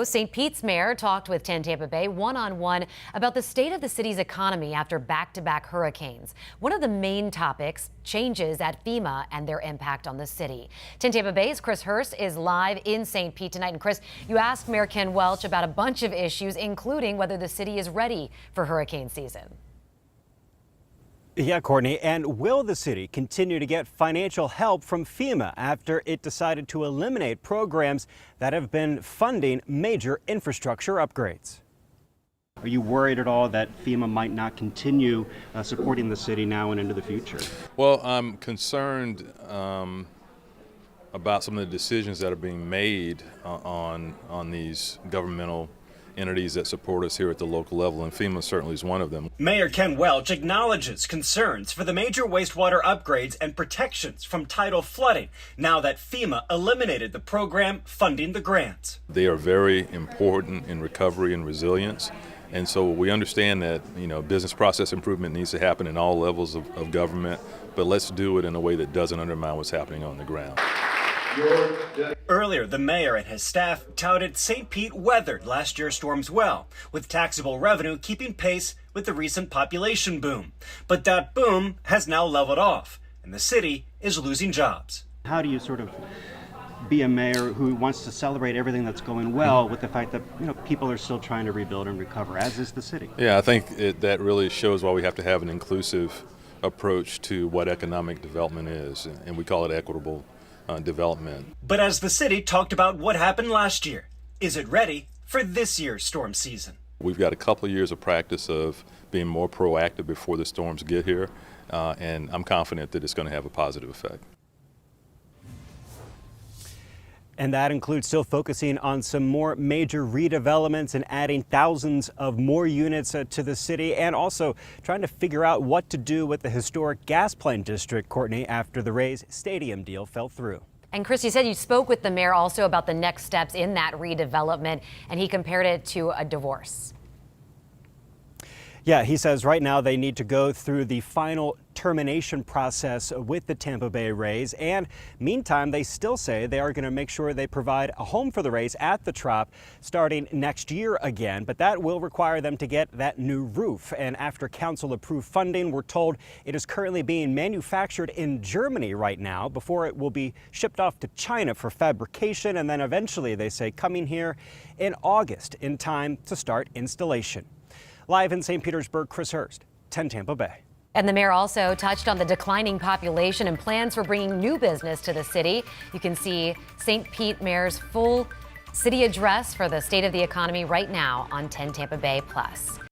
St. Pete's mayor talked with 10 Tampa Bay one-on-one about the state of the city's economy after back-to-back hurricanes. One of the main topics, changes at FEMA and their impact on the city. 10 Tampa Bay's Chris Hurst is live in St. Pete tonight. And Chris, you asked Mayor Ken Welch about a bunch of issues, including whether the city is ready for hurricane season. Yeah, Courtney, and will the city continue to get financial help from FEMA after it decided to eliminate programs that have been funding major infrastructure upgrades? Are you worried at all that FEMA might not continue supporting the city now and into the future? Well, I'm concerned about some of the decisions that are being made on these governmental entities that support us here at the local level, and FEMA certainly is one of them. Mayor Ken Welch acknowledges concerns for the major wastewater upgrades and protections from tidal flooding now that FEMA eliminated the program funding the grants. They are very important in recovery and resilience, and so we understand that business process improvement needs to happen in all levels of government, but let's do it in a way that doesn't undermine what's happening on the ground. Earlier, the mayor and his staff touted St. Pete weathered last year's storms well, with taxable revenue keeping pace with the recent population boom. But that boom has now leveled off, and the city is losing jobs. How do you sort of be a mayor who wants to celebrate everything that's going well with the fact that people are still trying to rebuild and recover, as is the city? Yeah, I think that really shows why we have to have an inclusive approach to what economic development is, and we call it equitable development. But as the city talked about what happened last year, is it ready for this year's storm season? We've got a couple of years of practice of being more proactive before the storms get here, and I'm confident that it's going to have a positive effect. And that includes still focusing on some more major redevelopments and adding thousands of more units to the city, and also trying to figure out what to do with the historic gas plant district, Courtney, after the Rays stadium deal fell through. And Chris, you said you spoke with the mayor also about the next steps in that redevelopment, and he compared it to a divorce. Yeah, he says right now they need to go through the final termination process with the Tampa Bay Rays. And meantime, they still say they are going to make sure they provide a home for the Rays at the Trop starting next year again. But that will require them to get that new roof. And after council approved funding, we're told it is currently being manufactured in Germany right now before it will be shipped off to China for fabrication. And then eventually, they say, coming here in August in time to start installation. Live in St. Petersburg, Chris Hurst, 10 Tampa Bay. And the mayor also touched on the declining population and plans for bringing new business to the city. You can see St. Pete Mayor's full city address for the state of the economy right now on 10 Tampa Bay Plus.